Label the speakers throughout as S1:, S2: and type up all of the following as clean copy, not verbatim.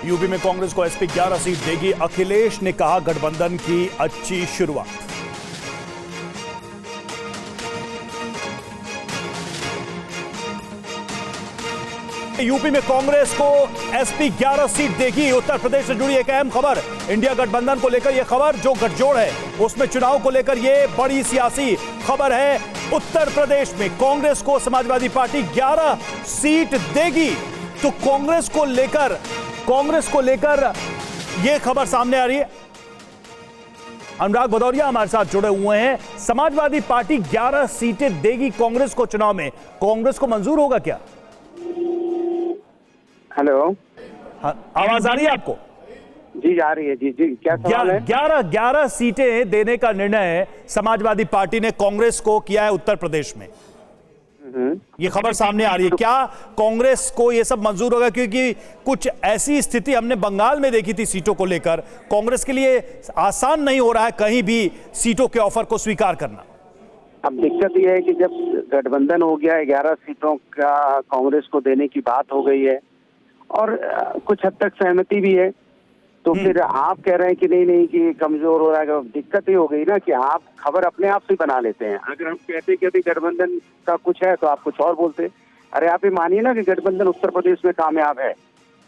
S1: UP में कांग्रेस को SP 11 seat देगी, अखिलेश ने कहा गठबंधन की अच्छी शुरुआत। यूपी में कांग्रेस को एसपी 11 सीट देगी। उत्तर प्रदेश से जुड़ी एक अहम खबर, इंडिया गठबंधन को लेकर यह खबर, जो गठजोड़ है उसमें चुनाव को लेकर यह बड़ी सियासी खबर है। उत्तर प्रदेश में कांग्रेस को समाजवादी पार्टी 11 सीट देगी, तो कांग्रेस को लेकर यह खबर सामने आ रही है। अनुराग भदौरिया हमारे साथ जुड़े हुए हैं। समाजवादी पार्टी 11 सीटें देगी कांग्रेस को चुनाव में, कांग्रेस को मंजूर होगा क्या?
S2: हेलो,
S1: आवाज आ रही है आपको?
S2: जी आ रही है। जी क्या सवाल है?
S1: 11 सीटें देने का निर्णय समाजवादी पार्टी ने कांग्रेस को किया है उत्तर प्रदेश में। ये खबर सामने आ रही है, क्या कांग्रेस को ये सब मंजूर होगा? क्योंकि कुछ ऐसी स्थिति हमने बंगाल में देखी थी सीटों को लेकर, कांग्रेस के लिए आसान नहीं हो रहा है कहीं भी सीटों के ऑफर को स्वीकार करना।
S2: अब दिक्कत यह है कि जब गठबंधन हो गया, 11 सीटों का कांग्रेस को देने की बात हो गई है और कुछ हद तक सहमति भी है, तो फिर आप कह रहे हैं कि नहीं कि कमजोर हो रहा है। दिक्कत ये हो गई ना कि आप खबर अपने आप से बना लेते हैं। अगर हम कहते कि अभी गठबंधन का कुछ है तो आप कुछ और बोलते। अरे आप ये मानिए ना कि गठबंधन उत्तर प्रदेश में कामयाब है,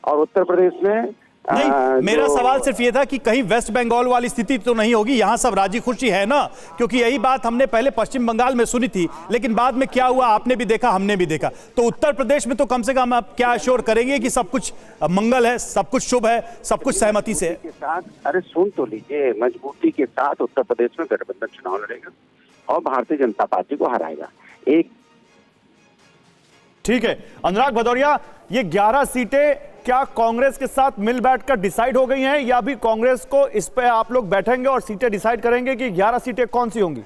S2: और उत्तर प्रदेश में
S1: नहीं, मेरा सवाल सिर्फ ये था कि कहीं वेस्ट बंगाल वाली स्थिति तो नहीं होगी, यहां सब राजी खुशी है ना? क्योंकि यही बात हमने पहले पश्चिम बंगाल में सुनी थी, लेकिन बाद में क्या हुआ आपने भी देखा, हमने भी देखा। तो उत्तर प्रदेश में तो कम से कम आप क्या अश्योर करेंगे कि सब कुछ मंगल है, सब कुछ शुभ है, सब कुछ सहमति से
S2: के साथ? अरे सुन तो लीजिए, मजबूती के साथ उत्तर प्रदेश में गठबंधन चुनाव लड़ेगा और भारतीय जनता पार्टी को हराएगा। एक
S1: ठीक है। अनुराग भदौरिया, ये 11 सीटें क्या कांग्रेस के साथ मिल बैठकर डिसाइड हो गई हैं, या भी कांग्रेस को इस पे आप लोग बैठेंगे और सीटें डिसाइड करेंगे कि 11 सीटें कौन सी होंगी?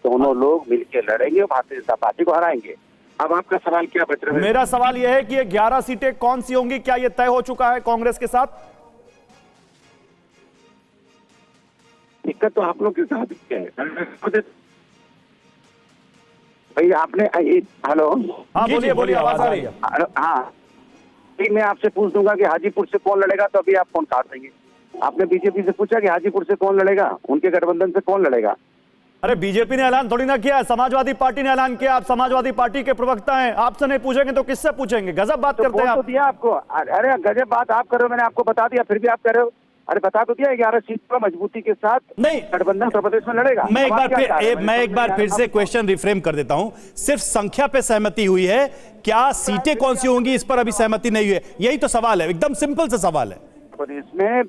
S2: दोनों लोग मिलकर लड़ेंगे और भारतीय जनता पार्टी को हराएंगे। अब आपका सवाल क्या बच रहा है?
S1: मेरा सवाल यह है कि ये 11 सीटें कौन सी होंगी, क्या यह तय हो चुका है कांग्रेस के साथ?
S2: दिक्कत तो आप लोग के साथ है भाई। आपने हेलो,
S1: हाँ बोलिए, आवाज आ रही है।
S2: हाँ, मैं आपसे पूछ दूंगा कि हाजीपुर से कौन लड़ेगा, तो अभी आप फोन काट देंगे। आपने बीजेपी से पूछा कि हाजीपुर से कौन लड़ेगा, उनके गठबंधन से कौन लड़ेगा?
S1: अरे बीजेपी ने ऐलान थोड़ी ना किया है, समाजवादी पार्टी ने ऐलान किया। आप समाजवादी पार्टी के प्रवक्ता हैं, आपसे नहीं पूछेंगे तो किससे पूछेंगे? गजब बात करते हैं आप।
S2: तो दिया आपको, अरे गजब बात आप कर रहे हो, मैंने आपको बता दिया, फिर भी आप कर रहे हो। अरे बता तो दिया, 11 सीट पर मजबूती के साथ
S1: नहीं
S2: गठबंधन उत्तर प्रदेश में लड़ेगा।
S1: मैं एक बार फिर से क्वेश्चन रिफ्रेम कर देता हूं। सिर्फ संख्या पे सहमति हुई है, क्या सीटें कौन सी होंगी इस पर अभी सहमति नहीं हुई है? यही तो सवाल है, एकदम सिंपल सा सवाल है।
S2: प्रदेश में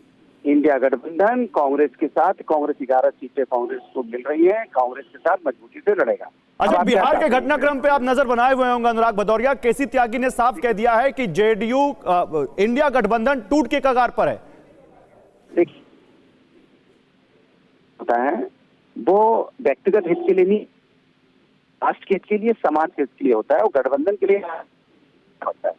S2: इंडिया गठबंधन कांग्रेस के साथ, कांग्रेस 11 सीटें कांग्रेस को मिल रही है, कांग्रेस के साथ मजबूती से लड़ेगा।
S1: अच्छा, बिहार के घटनाक्रम पे आप नजर बनाए हुए होंगे अनुराग भदौरिया, केसी त्यागी ने साफ कह दिया है कि जेडीयू इंडिया गठबंधन टूट के कगार पर है।
S2: देखिए होता है वो व्यक्तिगत हित के लिए नहीं, राष्ट्र के हित के लिए, समाज के हित के लिए होता है, वो गठबंधन के लिए होता है।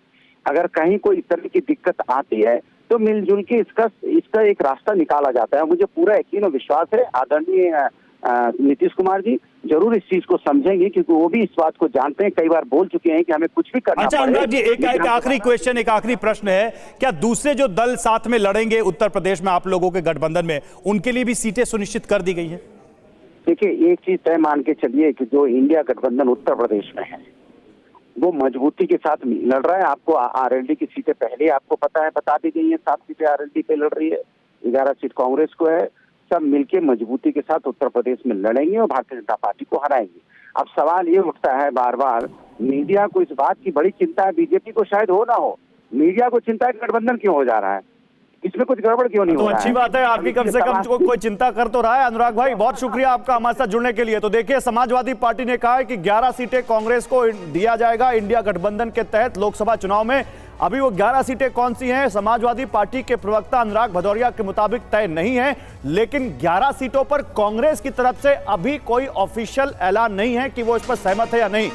S2: अगर कहीं कोई इस तरह की दिक्कत आती है तो मिलजुल के इसका एक रास्ता निकाला जाता है। मुझे पूरा यकीन और विश्वास है आदरणीय नीतीश कुमार जी जरूर इस चीज को समझेंगे, क्योंकि वो भी इस बात को जानते हैं, कई बार बोल चुके हैं कि हमें कुछ भी करना।
S1: अच्छा अनुराग जी, एक आखिरी क्वेश्चन, एक आखिरी प्रश्न है, क्या दूसरे जो दल साथ में लड़ेंगे उत्तर प्रदेश में आप लोगों के गठबंधन में, उनके लिए भी सीटें सुनिश्चित कर दी गई है?
S2: देखिए, एक चीज तय मान के चलिए कि जो इंडिया गठबंधन उत्तर प्रदेश में है वो मजबूती के साथ लड़ रहा है। आपको आरएलडी की सीटें पहले आपको पता है, बता दी गई है, 7 सीटें आरएलडी पे लड़ रही है, 11 सीट कांग्रेस को है। सब मिलके मजबूती के साथ उत्तर प्रदेश में लड़ेंगे और भारतीय जनता पार्टी को हराएंगे। अब सवाल ये उठता है बार बार, मीडिया को इस बात की बड़ी चिंता है, बीजेपी को शायद हो ना हो, मीडिया को चिंता है गठबंधन क्यों हो जा रहा है, इसमें कुछ गड़बड़ क्यों नहीं हो रहा है?
S1: अच्छी बात है, आपकी कम से कम कोई चिंता कर तो रहा है। अनुराग भाई, बहुत शुक्रिया आपका हमारे साथ जुड़ने के लिए। तो देखिए, समाजवादी पार्टी ने कहा है कि 11 सीटें कांग्रेस को दिया जाएगा इंडिया गठबंधन के तहत लोकसभा चुनाव में। अभी वो 11 सीटें कौन सी हैं, समाजवादी पार्टी के प्रवक्ता अनुराग भदौरिया के मुताबिक तय नहीं है, लेकिन 11 सीटों पर कांग्रेस की तरफ से अभी कोई ऑफिशियल ऐलान नहीं है कि वो इस पर सहमत है या नहीं।